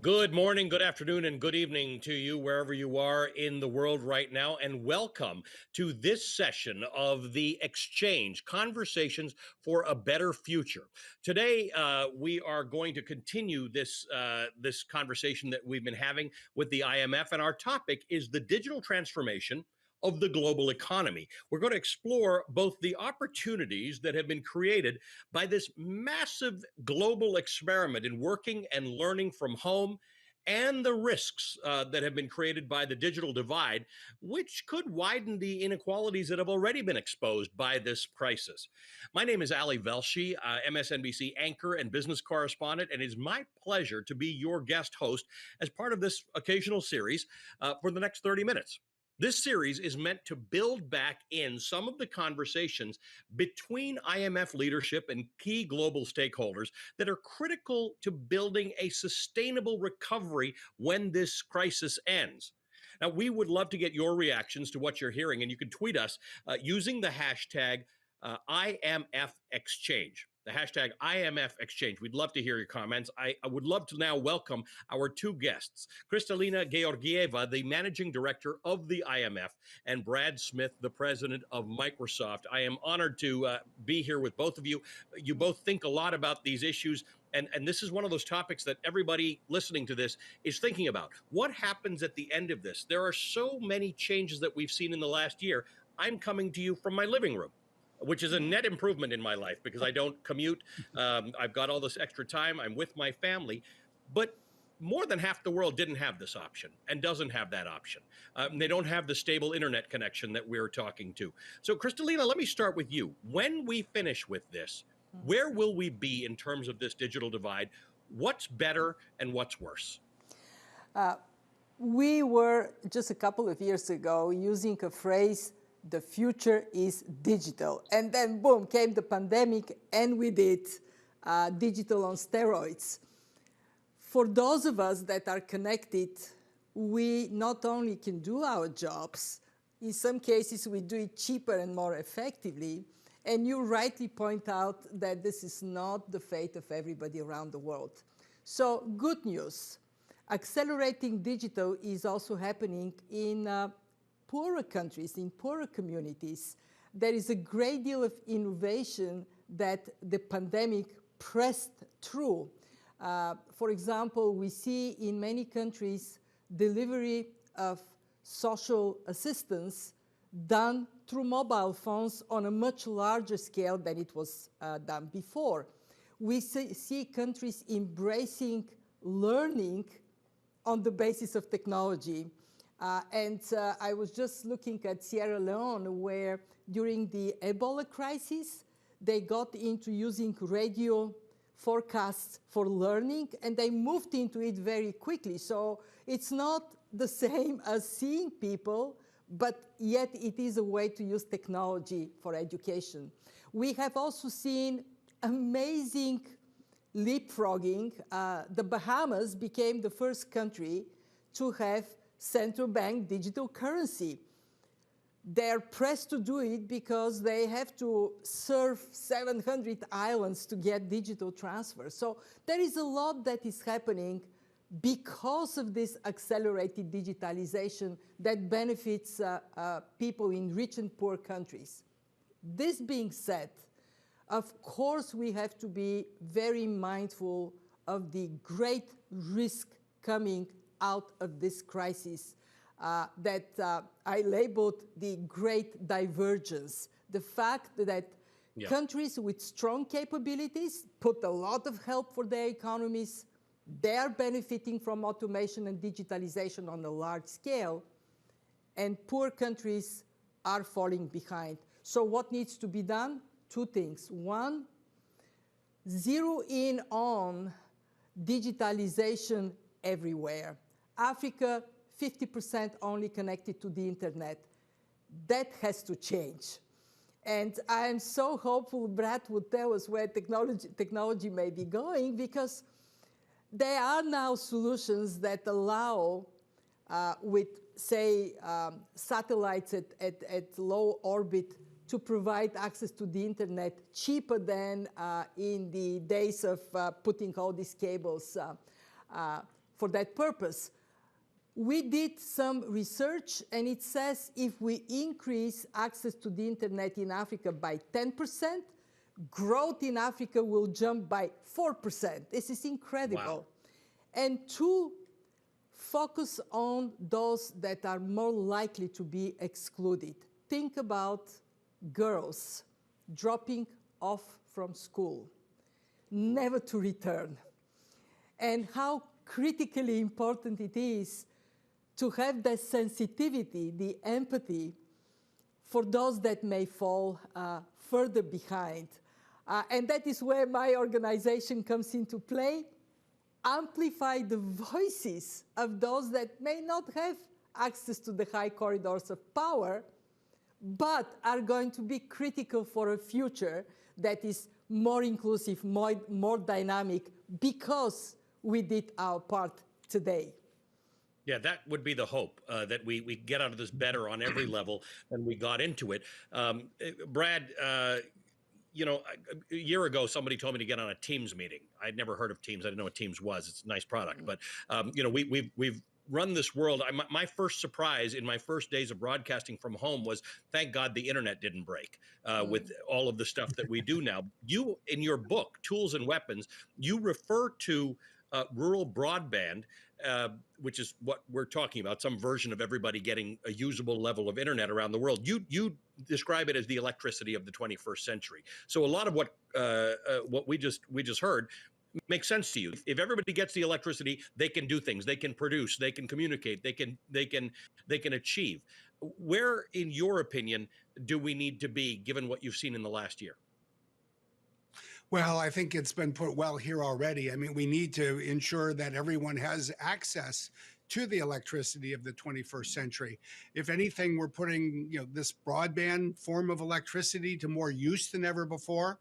Good morning, good afternoon, and good evening to you, wherever you are in the world right now, and welcome to this session of The Exchange, Conversations for a Better Future. Today, we are going to continue this conversation that we've been having with the IMF, and our topic is the digital transformation of the global economy. We're going to explore both the opportunities that have been created by this massive global experiment in working and learning from home and the risks that have been created by the digital divide, which could widen the inequalities that have already been exposed by this crisis. My name is Ali Velshi, MSNBC anchor and business correspondent, and it is my pleasure to be your guest host as part of this occasional series for the next 30 minutes. This series is meant to build back in some of the conversations between IMF leadership and key global stakeholders that are critical to building a sustainable recovery when this crisis ends. Now, we would love to get your reactions to what you're hearing, and you can tweet us using the hashtag IMFExchange. The hashtag IMFExchange. We'd love to hear your comments. I would love to now welcome our two guests, Kristalina Georgieva, the managing director of the IMF, and Brad Smith, the president of Microsoft. I am honored to be here with both of you. You both think a lot about these issues, and this is one of those topics that everybody listening to this is thinking about. What happens at the end of this? There are so many changes that we've seen in the last year. I'm coming to you from my living room, which is a net improvement in my life because I don't commute. I've got all this extra time. I'm with my family. But more than half the world didn't have this option and doesn't have that option. They don't have the stable internet connection that we're talking to. So, Kristalina, let me start with you. When we finish with this, where will we be in terms of this digital divide? What's better and what's worse? We were just a couple of years ago using a phrase, the future is digital. And then boom, came the pandemic and we did digital on steroids. For those of us that are connected, we not only can do our jobs, in some cases we do it cheaper and more effectively. And you rightly point out that this is not the fate of everybody around the world. So good news, accelerating digital is also happening in poorer countries, in poorer communities. There is a great deal of innovation that the pandemic pressed through. For example, we see in many countries delivery of social assistance done through mobile phones on a much larger scale than it was done before. We see countries embracing learning on the basis of technology. I was just looking at Sierra Leone, where during the Ebola crisis, they got into using radio forecasts for learning, and they moved into it very quickly. So it's not the same as seeing people, but yet it is a way to use technology for education. We have also seen amazing leapfrogging. The Bahamas became the first country to have central bank digital currency. They're pressed to do it because they have to serve 700 islands to get digital transfer. So there is a lot that is happening because of this accelerated digitalization that benefits people in rich and poor countries. This being said, of course we have to be very mindful of the great risk coming out of this crisis that I labeled the great divergence. The fact that countries with strong capabilities put a lot of help for their economies. They're benefiting from automation and digitalization on a large scale, and poor countries are falling behind. So what needs to be done? Two things. One, zero in on digitalization everywhere. Africa, 50% only connected to the internet. That has to change. And I am so hopeful Brad would tell us where technology may be going, because there are now solutions that allow, with, say, satellites at low orbit, to provide access to the internet cheaper than in the days of putting all these cables. for that purpose. We did some research, and it says if we increase access to the internet in Africa by 10%, growth in Africa will jump by 4%. This is incredible. Wow. And two, focus on those that are more likely to be excluded. Think about girls dropping off from school, never to return, and how critically important it is to have the sensitivity, the empathy for those that may fall further behind. And that is where my organization comes into play. Amplify the voices of those that may not have access to the high corridors of power, but are going to be critical for a future that is more inclusive, more dynamic, because we did our part today. Yeah, that would be the hope, that we get out of this better on every level than we got into it. Brad, you know, a year ago, somebody told me to get on a Teams meeting. I'd never heard of Teams. I didn't know what Teams was. It's a nice product. But, you know, we've run this world. My first surprise in my first days of broadcasting from home was, thank God the internet didn't break with all of the stuff that we do now. You, in your book, Tools and Weapons, you refer to rural broadband, which is what we're talking about, some version of everybody getting a usable level of internet around the world. You describe it as the electricity of the 21st century. So a lot of what we just heard makes sense to you. If everybody gets the electricity, they can do things, they can produce, they can communicate, they can achieve. Where, in your opinion, do we need to be, given what you've seen in the last year? Well, I think it's been put well here already. I mean, we need to ensure that everyone has access to the electricity of the 21st century. If anything, we're putting, you know, this broadband form of electricity to more use than ever before.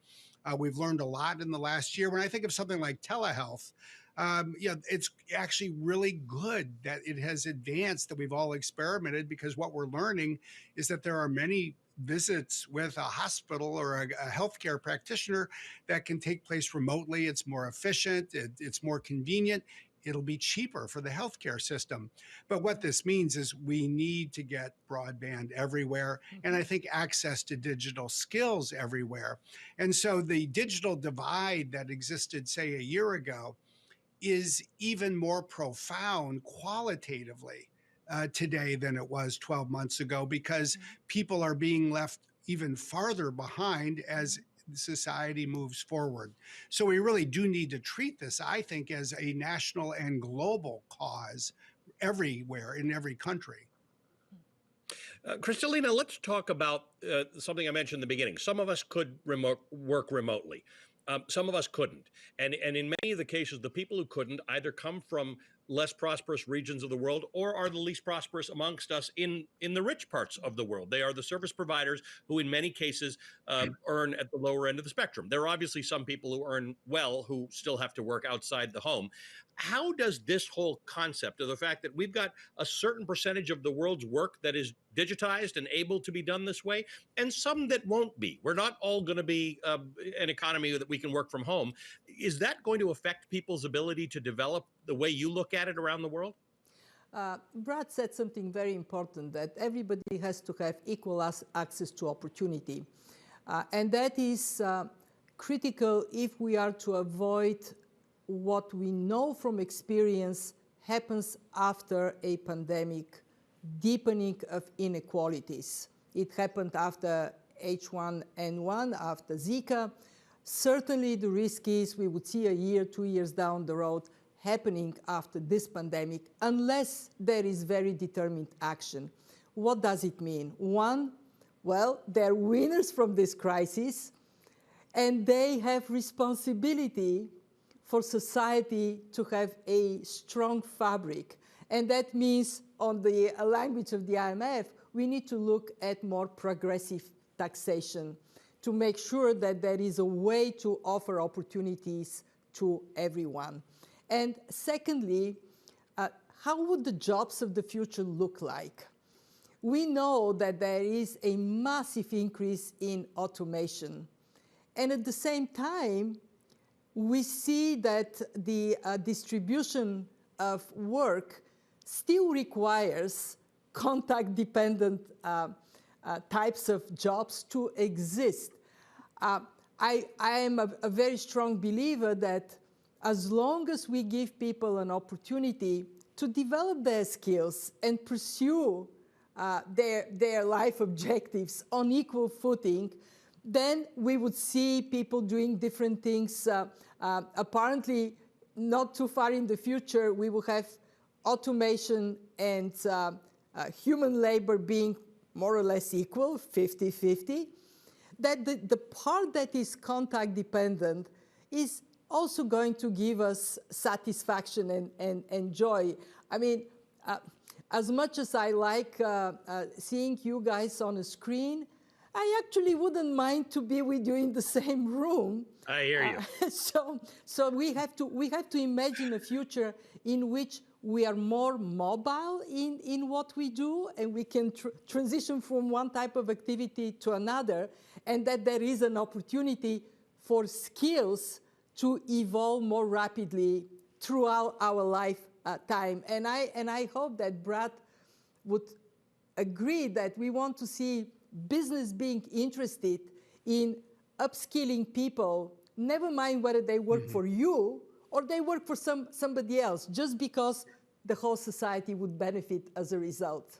We've learned a lot in the last year. When I think of something like telehealth, it's actually really good that it has advanced, that we've all experimented, because what we're learning is that there are many visits with a hospital or a healthcare practitioner that can take place remotely. It's more efficient, it's more convenient, it'll be cheaper for the healthcare system. But what this means is we need to get broadband everywhere, and I think access to digital skills everywhere. And so the digital divide that existed, say, a year ago is even more profound qualitatively today than it was 12 months ago, because people are being left even farther behind as society moves forward. So we really do need to treat this, I think, as a national and global cause everywhere in every country. Kristalina, let's talk about something I mentioned in the beginning. Some of us could work remotely. Some of us couldn't. And in many of the cases, the people who couldn't either come from less prosperous regions of the world or are the least prosperous amongst us in the rich parts of the world. They are the service providers who in many cases earn at the lower end of the spectrum. There are obviously some people who earn well who still have to work outside the home. How does this whole concept of the fact that we've got a certain percentage of the world's work that is digitized and able to be done this way, and some that won't be? We're not all going to be an economy that we can work from home. Is that going to affect people's ability to develop the way you look at it around the world? Brad said something very important, that everybody has to have equal access to opportunity. And that is critical if we are to avoid what we know from experience happens after a pandemic, deepening of inequalities. It happened after H1N1, after Zika. Certainly the risk is we would see a year, 2 years down the road happening after this pandemic, unless there is very determined action. What does it mean? One, well, they're winners from this crisis, and they have responsibility for society to have a strong fabric. And that means, on the language of the IMF, we need to look at more progressive taxation to make sure that there is a way to offer opportunities to everyone. And secondly, how would the jobs of the future look like? We know that there is a massive increase in automation. And at the same time, we see that the distribution of work still requires contact-dependent types of jobs to exist. I am a very strong believer that as long as we give people an opportunity to develop their skills and pursue their life objectives on equal footing, then we would see people doing different things. Apparently, not too far in the future, we will have automation and human labor being more or less equal, 50-50. That the part that is contact dependent is also going to give us satisfaction and joy. I mean, as much as I like seeing you guys on a screen, I actually wouldn't mind to be with you in the same room. I hear you. So we have to imagine a future in which we are more mobile in what we do, and we can transition from one type of activity to another, and that there is an opportunity for skills to evolve more rapidly throughout our lifetime. And I hope that Brad would agree that we want to see business being interested in upskilling people, never mind whether they work for you or they work for somebody else, just because the whole society would benefit as a result.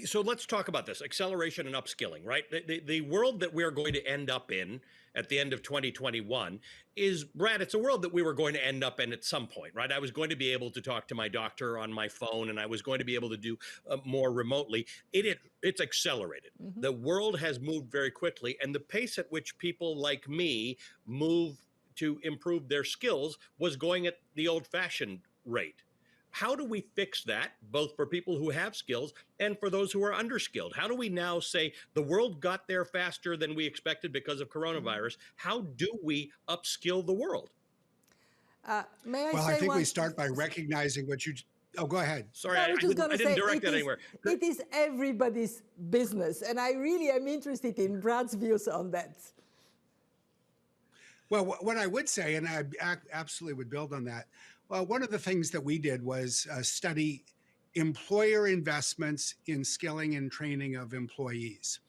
So let's talk about this, acceleration and upskilling, right? The world that we're going to end up in at the end of 2021 is, Brad, it's a world that we were going to end up in at some point, right? I was going to be able to talk to my doctor on my phone, and I was going to be able to do more remotely. It's accelerated. The world has moved very quickly, and the pace at which people like me move to improve their skills was going at the old-fashioned rate. How do we fix that, both for people who have skills and for those who are underskilled? How do we now say the world got there faster than we expected because of coronavirus? How do we upskill the world? May I Well, say I think one... we start by recognizing what you... Oh, go ahead. Sorry, No, I didn't direct that anywhere. It is everybody's business, and I really am interested in Brad's views on that. Well, what I would say, and I absolutely would build on that, well, one of the things that we did was study employer investments in skilling and training of employees.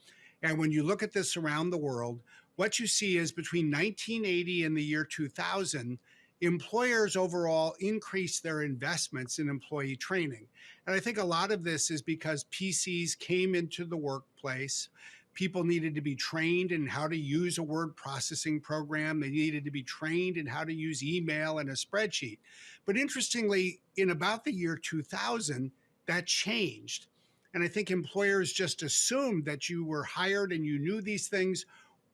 And when you look at this around the world, what you see is between 1980 and the year 2000, employers overall increased their investments in employee training. And I think a lot of this is because PCs came into the workplace. People needed to be trained in how to use a word processing program. They needed to be trained in how to use email and a spreadsheet. But interestingly, in about the year 2000, that changed. And I think employers just assumed that you were hired and you knew these things,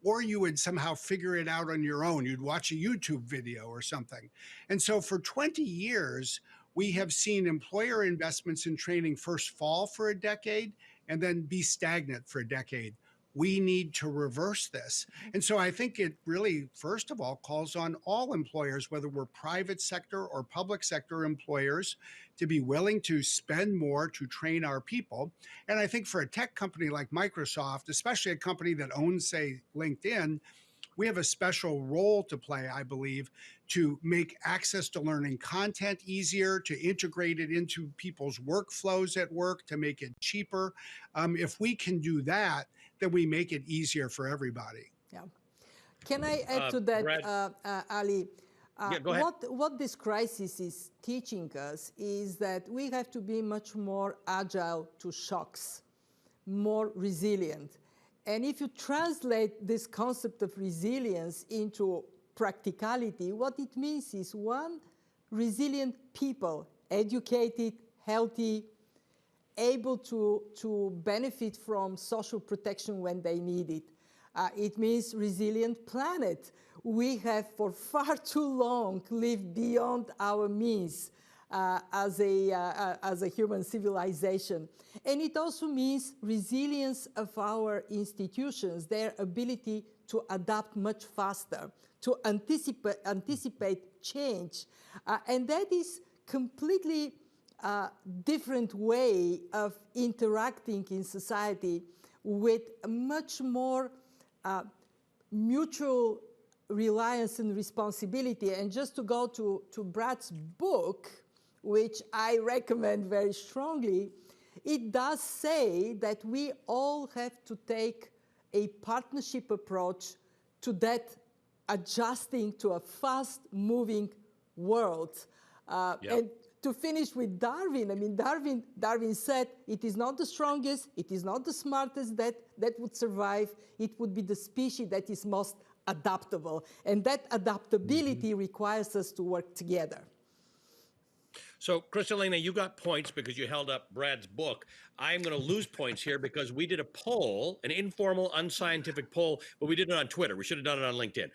or you would somehow figure it out on your own. You'd watch a YouTube video or something. And so for 20 years, we have seen employer investments in training first fall for a decade and then be stagnant for a decade. We need to reverse this. And so I think it really, first of all, calls on all employers, whether we're private sector or public sector employers, to be willing to spend more to train our people. And I think for a tech company like Microsoft, especially a company that owns, say, LinkedIn, we have a special role to play, I believe, to make access to learning content easier, to integrate it into people's workflows at work, to make it cheaper. If we can do that, then we make it easier for everybody. Yeah. Can I add to that, Brad? Ali? Yeah, go ahead. What this crisis is teaching us is that we have to be much more agile to shocks, more resilient. And if you translate this concept of resilience into practicality, what it means is, one, resilient people, educated, healthy, able to benefit from social protection when they need it. It means resilient planet. We have for far too long lived beyond our means as a human civilization. And it also means resilience of our institutions, their ability to adapt much faster, to anticipate change. And that is completely different way of interacting in society with much more mutual reliance and responsibility. And just to go to Brad's book, which I recommend very strongly, it does say that we all have to take a partnership approach to that adjusting to a fast-moving world. And to finish with Darwin, I mean, Darwin said it is not the strongest, it is not the smartest that would survive, it would be the species that is most adaptable. And that adaptability requires us to work together. So, Kristalina, you got points because you held up Brad's book. I'm going to lose points here because we did a poll, an informal, unscientific poll, but we did it on Twitter. We should have done it on LinkedIn.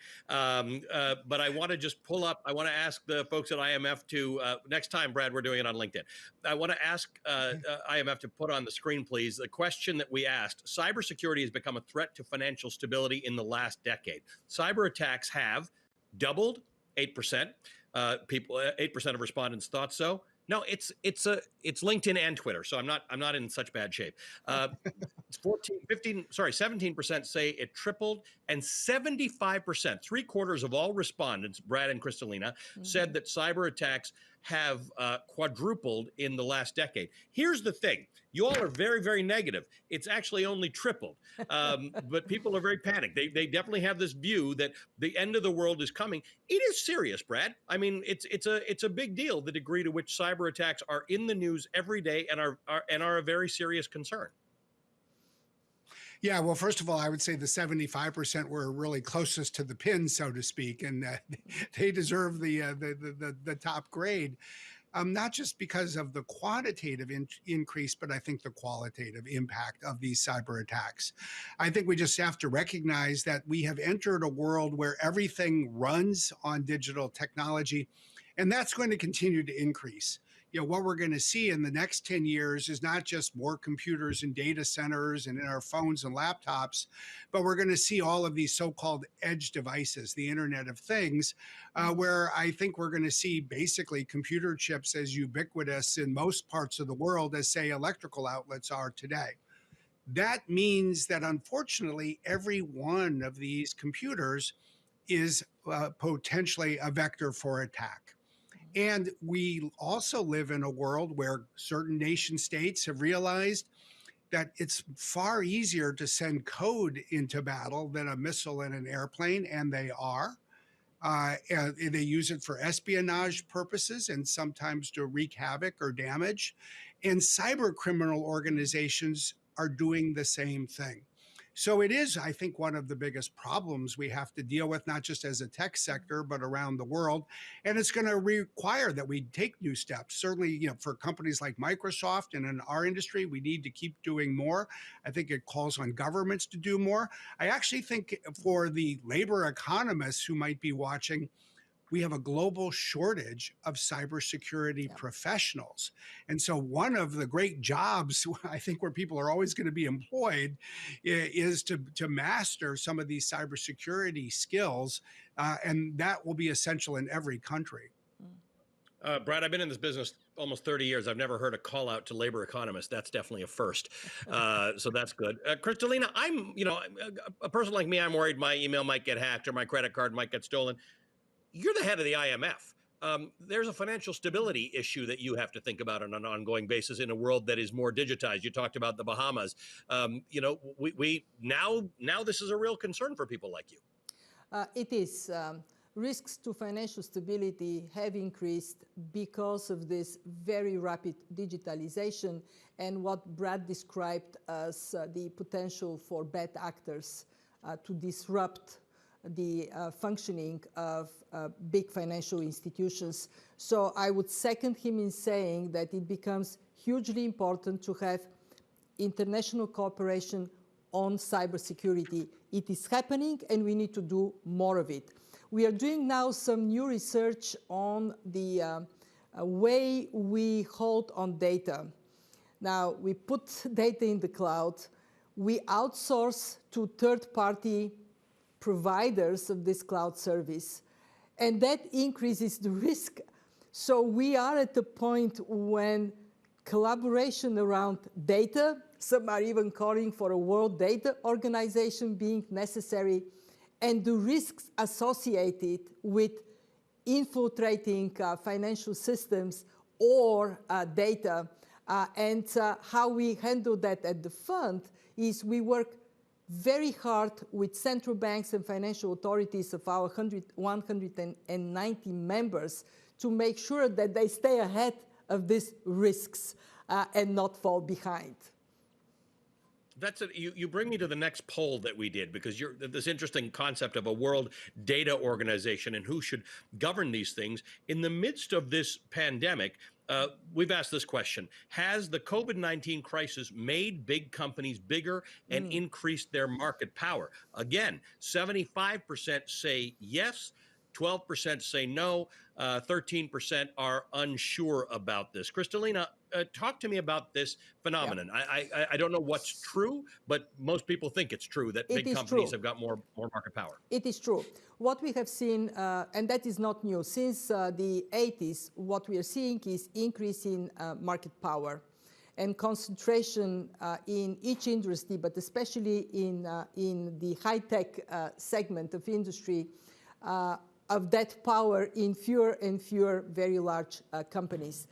But I want to just pull up, I want to ask the folks at IMF to, next time, Brad, we're doing it on LinkedIn. I want to ask IMF to put on the screen, please, the question that we asked. Cybersecurity has become a threat to financial stability in the last decade. Cyber attacks have doubled, 8%. 8% of respondents thought so. No, it's LinkedIn and Twitter, so I'm not in such bad shape. 17% say it tripled, and 75%, 3/4 of all respondents, Brad and Kristalina, said that cyber attacks have quadrupled in the last decade. Here's the thing. You all are very, very negative. It's actually only tripled. But people are very panicked. They definitely have this view that the end of the world is coming. It is serious, Brad. I mean, it's a big deal, the degree to which cyber attacks are in the news every day and are a very serious concern. Yeah, well, first of all, I would say the 75% were really closest to the pin, so to speak, and they deserve the top grade. Not just because of the quantitative increase, but I think the qualitative impact of these cyber attacks. I think we just have to recognize that we have entered a world where everything runs on digital technology, and that's going to continue to increase. You know, what we're going to see in the next 10 years is not just more computers in data centers and in our phones and laptops, but we're going to see all of these so-called edge devices, the Internet of Things, where I think we're going to see basically computer chips as ubiquitous in most parts of the world as, say, electrical outlets are today. That means that, unfortunately, every one of these computers is potentially a vector for attack. And we also live in a world where certain nation states have realized that it's far easier to send code into battle than a missile in an airplane, and they are. And they use it for espionage purposes and sometimes to wreak havoc or damage. And cyber criminal organizations are doing the same thing. So it is, I think, one of the biggest problems we have to deal with, not just as a tech sector, but around the world. And it's going to require that we take new steps. Certainly, you know, for companies like Microsoft and in our industry, we need to keep doing more. I think it calls on governments to do more. I actually think for the labor economists who might be watching, we have a global shortage of cybersecurity professionals. And so one of the great jobs, I think, where people are always going to be employed is to master some of these cybersecurity skills. And that will be essential in every country. Brad, I've been in this business almost 30 years. I've never heard a call out to labor economists. That's definitely a first. So that's good. Kristalina, a person like me, I'm worried my email might get hacked or my credit card might get stolen. You're the head of the IMF. There's a financial stability issue that you have to think about on an ongoing basis in a world that is more digitized. You talked about the Bahamas. We now this is a real concern for people like you. It is. Risks to financial stability have increased because of this very rapid digitalization and what Brad described as the potential for bad actors to disrupt the functioning of big financial institutions. So I would second him in saying that it becomes hugely important to have international cooperation on cybersecurity. It is happening and we need to do more of it. We are doing now some new research on the way we hold on data. Now, we put data in the cloud, we outsource to third-party providers of this cloud service, and that increases the risk. So we are at the point when collaboration around data, some are even calling for a World Data Organization being necessary, and the risks associated with infiltrating financial systems or data. And how we handle that at the fund is we work very hard with central banks and financial authorities of our 190 members to make sure that they stay ahead of these risks and not fall behind. That's it. You bring me to the next poll that we did, because you're this interesting concept of a world data organization and who should govern these things. In the midst of this pandemic, we've asked this question: has the COVID-19 crisis made big companies bigger and increased their market power? Again, 75% say yes, 12% say no, 13% are unsure about this. Kristalina, talk to me about this phenomenon. Yeah. I don't know what's true, but most people think it's true that big companies have got more market power. It is true. What we have seen, and that is not new, since the 80s, what we are seeing is increase in market power and concentration in each industry, but especially in the high-tech segment of industry, of that power in fewer and fewer very large companies.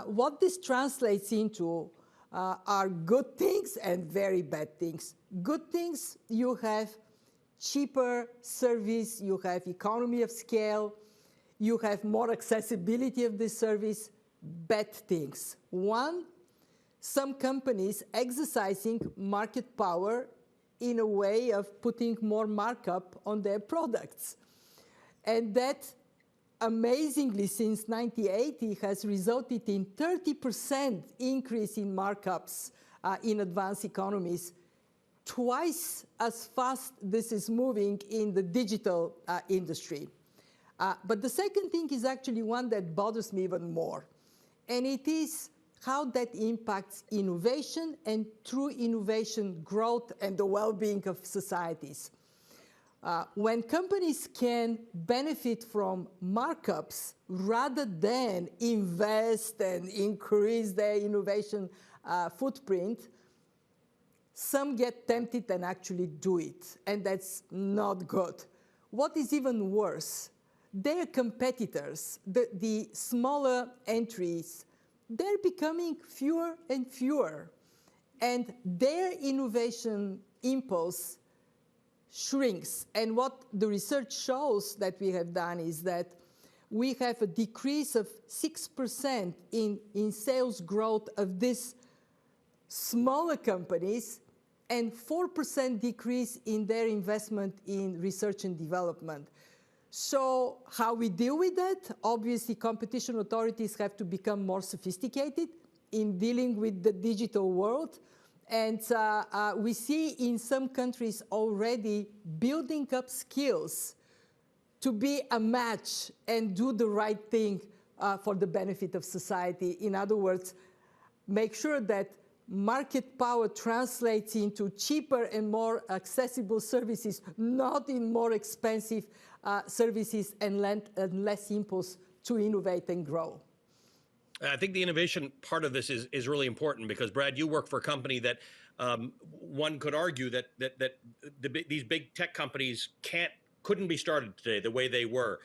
What this translates into are good things and very bad things. Good things, you have cheaper service, you have economy of scale, you have more accessibility of this service. Bad things. One, some companies exercising market power in a way of putting more markup on their products. And that, amazingly, since 1980, has resulted in 30% increase in markups in advanced economies. Twice as fast this is moving in the digital industry. But the second thing is actually one that bothers me even more. And it is how that impacts innovation and through innovation growth and the well-being of societies. When companies can benefit from markups rather than invest and increase their innovation footprint, some get tempted and actually do it, and that's not good. What is even worse, their competitors, the smaller entries, they're becoming fewer and fewer, and their innovation impulse shrinks. And what the research shows that we have done is that we have a decrease of 6% in sales growth of these smaller companies and 4% decrease in their investment in research and development. So how we deal with that? Obviously, competition authorities have to become more sophisticated in dealing with the digital world. And we see in some countries already building up skills to be a match and do the right thing for the benefit of society. In other words, make sure that market power translates into cheaper and more accessible services, not in more expensive services and less impulse to innovate and grow. I think the innovation part of this is really important because, Brad, you work for a company that one could argue that these big tech companies couldn't be started today the way they were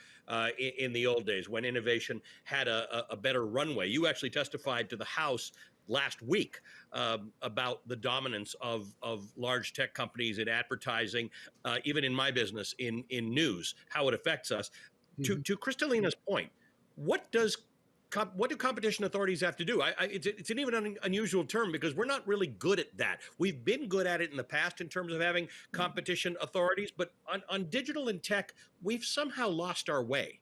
in the old days when innovation had a better runway. You actually testified to the House last week about the dominance of large tech companies in advertising, even in my business, in news, how it affects us. Mm-hmm. To Kristalina's point, what do competition authorities have to do? It's an even unusual term because we're not really good at that. We've been good at it in the past in terms of having competition authorities, but on digital and tech, we've somehow lost our way.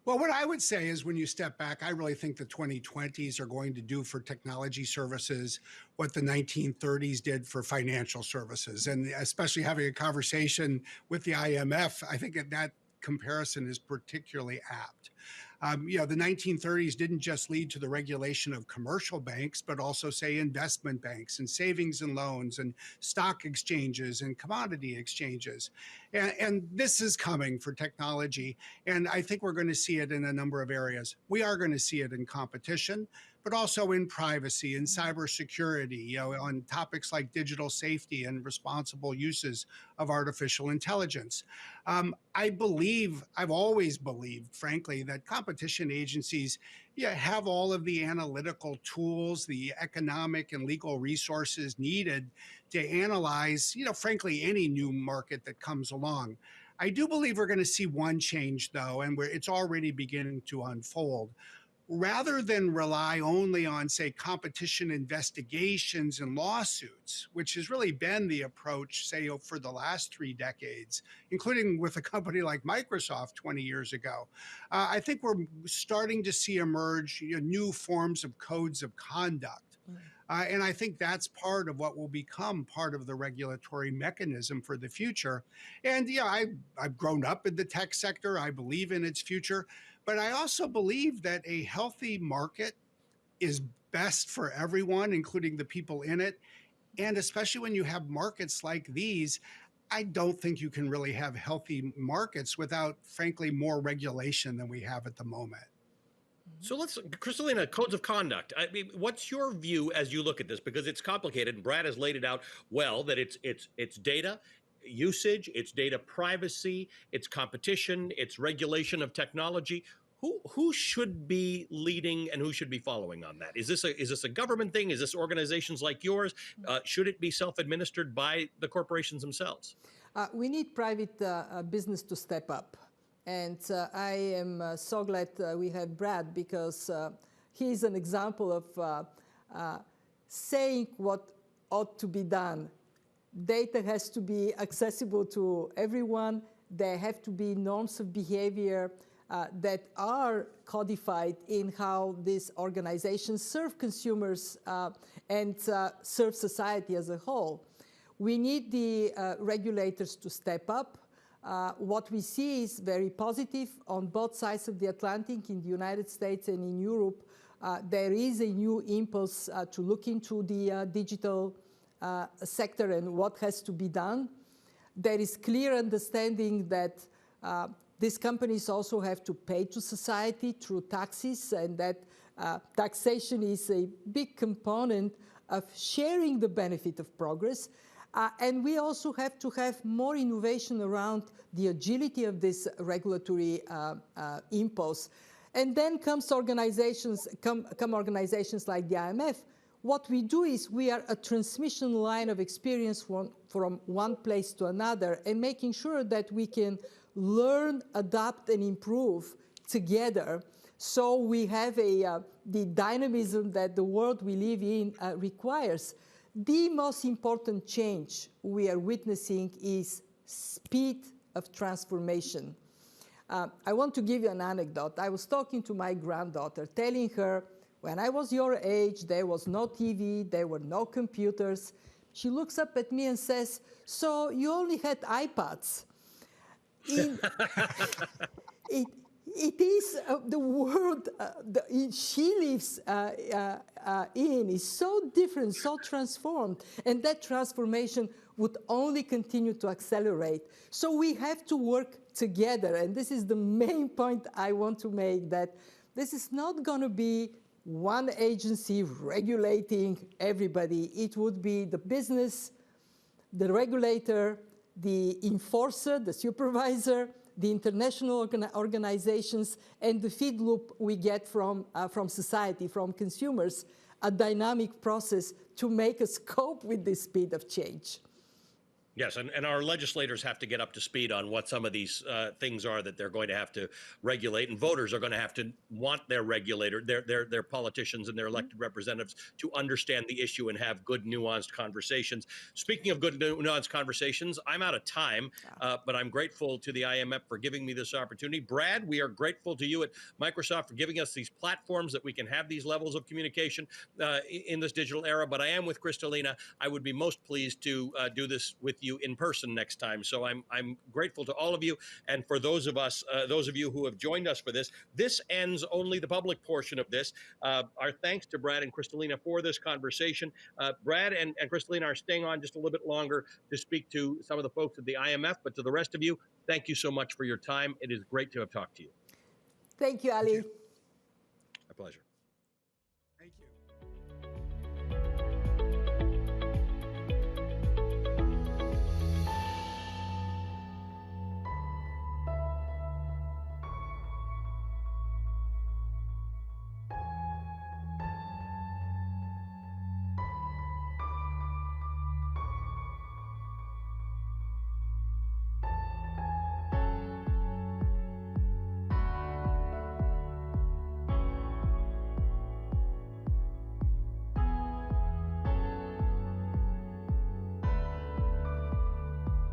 Well, what I would say is when you step back, I really think the 2020s are going to do for technology services what the 1930s did for financial services. And especially having a conversation with the IMF, I think that comparison is particularly apt. The 1930s didn't just lead to the regulation of commercial banks, but also, say, investment banks and savings and loans and stock exchanges and commodity exchanges. And this is coming for technology. And I think we're going to see it in a number of areas. We are going to see it in competition, but also in privacy and cybersecurity, on topics like digital safety and responsible uses of artificial intelligence. I've always believed, frankly, that competition agencies, yeah, have all of the analytical tools, the economic and legal resources needed to analyze, frankly, any new market that comes along. I do believe we're going to see one change, though, and it's already beginning to unfold. Rather than rely only on, say, competition investigations and lawsuits, which has really been the approach, say, for the last 3 decades, including with a company like Microsoft 20 years ago, I think we're starting to see emerge new forms of codes of conduct. And I think that's part of what will become part of the regulatory mechanism for the future. And yeah, I've grown up in the tech sector. I believe in its future. But I also believe that a healthy market is best for everyone, including the people in it. And especially when you have markets like these, I don't think you can really have healthy markets without, frankly, more regulation than we have at the moment. So let's, Kristalina, codes of conduct. I mean, what's your view as you look at this? Because it's complicated, and Brad has laid it out well. That it's data usage, it's data privacy, it's competition, it's regulation of technology. Who should be leading and who should be following on that? Is this a government thing? Is this organizations like yours? Should it be self-administered by the corporations themselves? We need private business to step up. And I am so glad we have Brad, because he's an example of saying what ought to be done. Data has to be accessible to everyone. There have to be norms of behavior that are codified in how these organizations serve consumers and serve society as a whole. We need the regulators to step up. What we see is very positive on both sides of the Atlantic, in the United States and in Europe. There is a new impulse to look into the digital sector and what has to be done. There is clear understanding that these companies also have to pay to society through taxes, and that taxation is a big component of sharing the benefit of progress. And we also have to have more innovation around the agility of this regulatory impulse. And then comes organizations, come organizations like the IMF. What we do is we are a transmission line of experience from one place to another, and making sure that we can learn, adapt, and improve together. So we have the dynamism that the world we live in requires. The most important change we are witnessing is speed of transformation. I want to give you an anecdote. I was talking to my granddaughter, telling her, when I was your age, there was no TV, there were no computers. She looks up at me and says, so you only had iPads. It is the world she lives in is so different, so transformed, and that transformation would only continue to accelerate. So we have to work together, and this is the main point I want to make, that this is not going to be one agency regulating everybody. It would be the business, the regulator, the enforcer, the supervisor, the international organizations, and the feed loop we get from society, from consumers, a dynamic process to make us cope with this speed of change. Yes, and our legislators have to get up to speed on what some of these things are that they're going to have to regulate, and voters are going to have to want their regulator, their politicians and their elected representatives to understand the issue and have good, nuanced conversations. Speaking of good, nuanced conversations, I'm out of time, but I'm grateful to the IMF for giving me this opportunity. Brad, we are grateful to you at Microsoft for giving us these platforms that we can have these levels of communication in this digital era. But I am with Kristalina. I would be most pleased to do this with you in person next time. So I'm grateful to all of you, and for those of you who have joined us for this. This ends only the public portion of this. Our thanks to Brad and Kristalina for this conversation. Brad and Kristalina are staying on just a little bit longer to speak to some of the folks at the IMF, but to the rest of you, thank you so much for your time. It is great to have talked to you. Thank you, Ali.